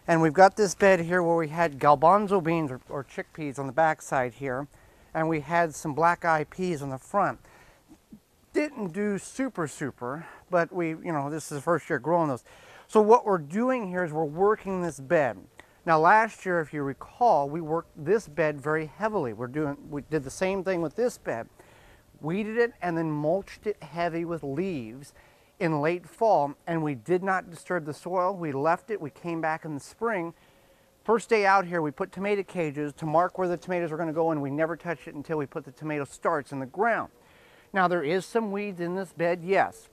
And we've got this bed here where we had garbanzo beans or chickpeas on the back side here, and we had some black-eyed peas on the front. Didn't do super, but this is the first year growing those. So what we're doing here is we're working this bed. Now last year, if you recall, we worked this bed very heavily. We did the same thing with this bed. Weeded it and then mulched it heavy with leaves in late fall, and we did not disturb the soil. We left it. We came back in the spring. First day out here, we put tomato cages to mark where the tomatoes were going to go, and we never touched it until we put the tomato starts in the ground. Now there is some weeds in this bed, yes,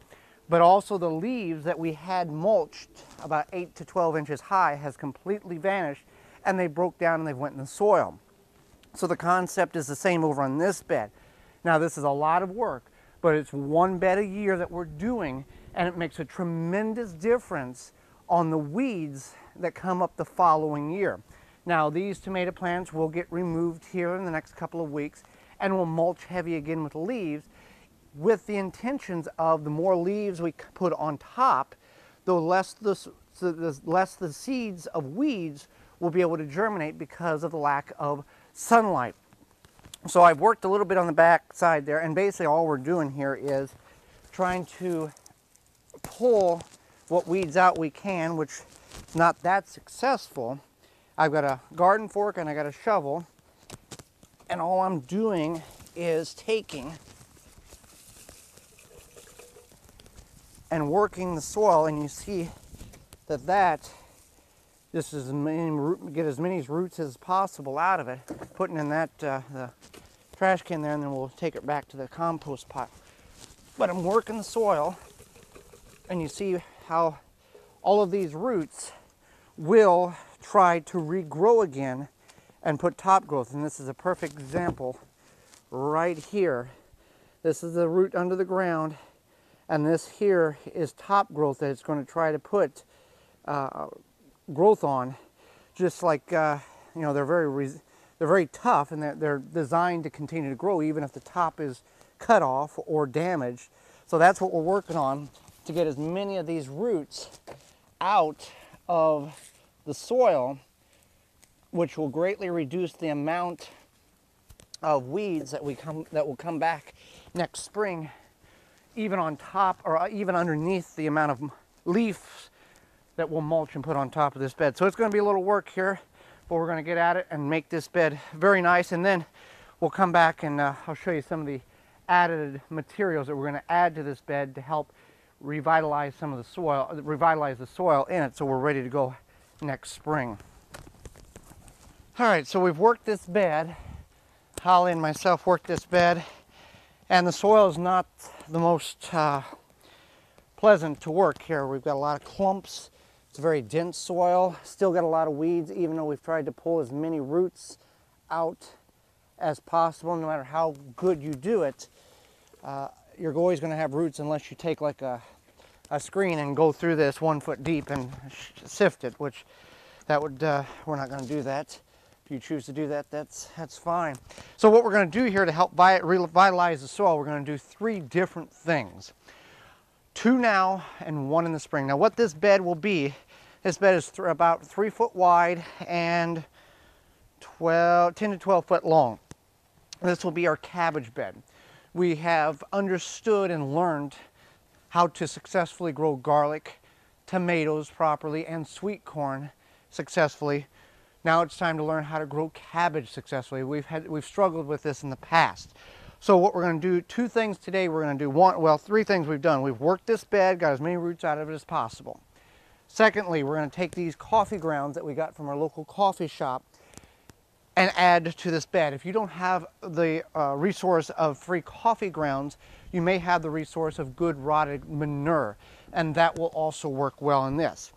but also the leaves that we had mulched about 8 to 12 inches high has completely vanished, and they broke down and they went in the soil. So the concept is the same over on this bed. Now this is a lot of work, but it's one bed a year that we're doing, and it makes a tremendous difference on the weeds that come up the following year. Now these tomato plants will get removed here in the next couple of weeks, and we'll mulch heavy again with leaves, with the intentions of the more leaves we put on top, the less the seeds of weeds will be able to germinate because of the lack of sunlight. So I've worked a little bit on the back side there, and basically all we're doing here is trying to pull what weeds out we can, which is not that successful. I've got a garden fork and I got a shovel, and all I'm doing is taking and working the soil, and you see that this is get as many roots as possible out of it, putting in that the trash can there, and then we'll take it back to the compost pile. But I'm working the soil, and you see how all of these roots will try to regrow again and put top growth. And this is a perfect example right here. This is the root under the ground, and this here is top growth that it's going to try to put growth on. Just like they're very tough, and they're designed to continue to grow even if the top is cut off or damaged. So that's what we're working on, to get as many of these roots out of the soil, which will greatly reduce the amount of weeds that will come back next spring, even on top or even underneath the amount of leaves that we'll mulch and put on top of this bed. So it's going to be a little work here, but we're going to get at it and make this bed very nice, and then we'll come back and I'll show you some of the added materials that we're going to add to this bed to help revitalize some of the soil, revitalize the soil in it, so we're ready to go next spring. All right, so we've worked this bed. Holly and myself worked this bed, and the soil is not the most pleasant to work here. We've got a lot of clumps. It's a very dense soil. Still got a lot of weeds, even though we've tried to pull as many roots out as possible. No matter how good you do it, you're always going to have roots unless you take like a screen and go through this 1 foot deep and sift it, which that would we're not going to do that. If you choose to do that, that's fine. So what we're going to do here to help revitalize the soil, we're going to do 3 different things. 2 now and 1 in the spring. Now what this bed will be, this bed is about 3 foot wide and 10 to 12 foot long. This will be our cabbage bed. We have understood and learned how to successfully grow garlic, tomatoes properly, and sweet corn successfully. Now it's time to learn how to grow cabbage successfully. We've struggled with this in the past. So what we're going to do, 2 things today. We're going to do 3 things we've done. We've worked this bed, got as many roots out of it as possible. Secondly, we're going to take these coffee grounds that we got from our local coffee shop and add to this bed. If you don't have the resource of free coffee grounds, you may have the resource of good rotted manure, and that will also work well in this.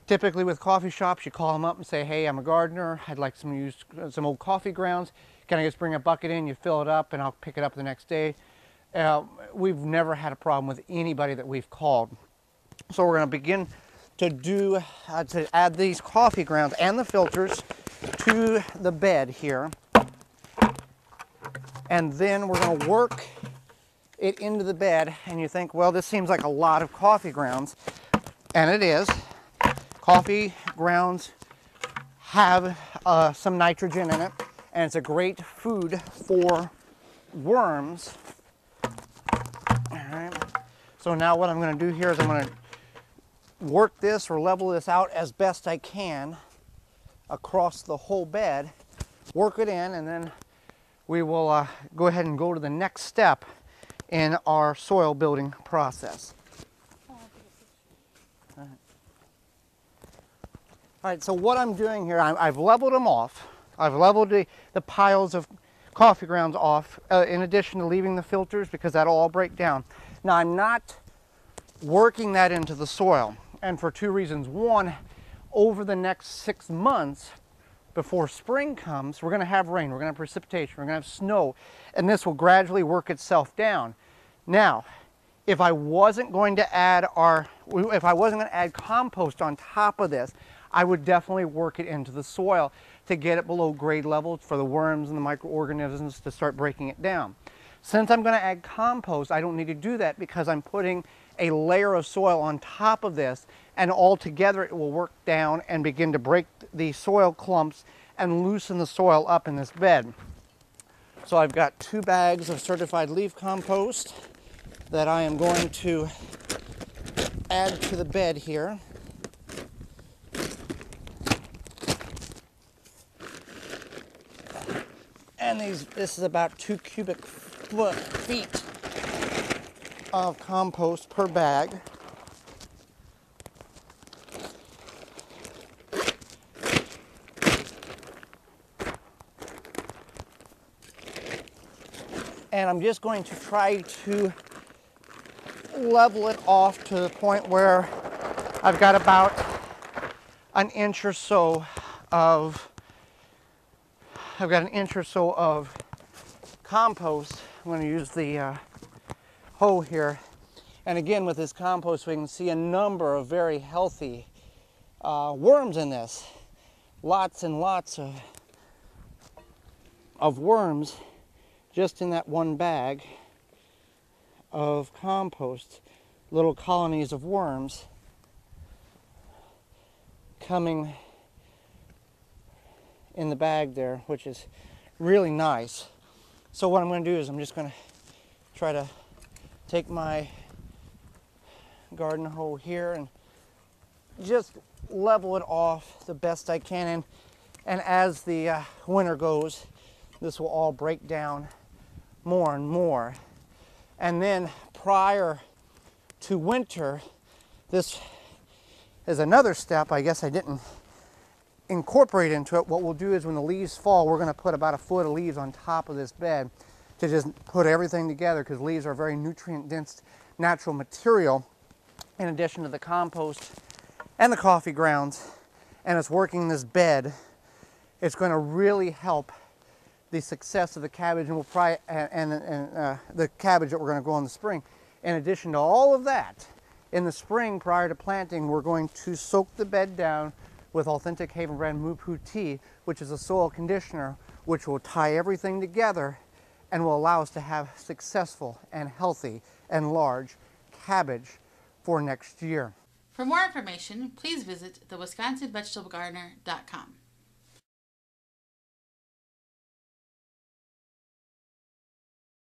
Typically with coffee shops, you call them up and say, hey, I'm a gardener, I'd like some old coffee grounds. Can I just bring a bucket in, you fill it up, and I'll pick it up the next day. We've never had a problem with anybody that we've called. So we're going to begin to add these coffee grounds and the filters to the bed here, and then we're going to work it into the bed. And you think, well, this seems like a lot of coffee grounds, and it is. Coffee grounds have some nitrogen in it, and it's a great food for worms. All right. So now what I'm going to do here is I'm going to work this or level this out as best I can across the whole bed, work it in, and then we will go ahead and go to the next step in our soil building process. All right, so what I'm doing here, I've leveled them off. I've leveled the piles of coffee grounds off, in addition to leaving the filters, because that'll all break down. Now, I'm not working that into the soil, and for two reasons. One, over the next 6 months, before spring comes, we're going to have rain, we're going to have precipitation, we're going to have snow, and this will gradually work itself down. Now, if I wasn't going to add compost on top of this, I would definitely work it into the soil to get it below grade level for the worms and the microorganisms to start breaking it down. Since I'm going to add compost, I don't need to do that because I'm putting a layer of soil on top of this, and all together it will work down and begin to break the soil clumps and loosen the soil up in this bed. So I've got 2 bags of certified leaf compost that I am going to add to the bed here. And this is about 2 cubic feet of compost per bag. And I'm just going to try to level it off to the point where I've got about an inch or so of compost. I'm going to use the hoe here, and again with this compost we can see a number of very healthy worms in this. Lots and lots of worms just in that one bag of compost. Little colonies of worms coming in the bag there, which is really nice. So what I'm going to do is I'm just going to try to take my garden hoe here and just level it off the best I can, and as the winter goes, this will all break down more and more. And then prior to winter, this is another step I guess I didn't incorporate into it. What we'll do is when the leaves fall, we're going to put about 1 foot of leaves on top of this bed to just put everything together, because leaves are very nutrient dense natural material in addition to the compost and the coffee grounds, and it's working this bed. It's going to really help the success of the cabbage, and we'll probably the cabbage that we're going to grow in the spring. In addition to all of that, in the spring prior to planting, we're going to soak the bed down with Authentic Haven brand Moo-Poo Tea, which is a soil conditioner which will tie everything together and will allow us to have successful and healthy and large cabbage for next year. For more information, please visit thewisconsinvegetablegardener.com.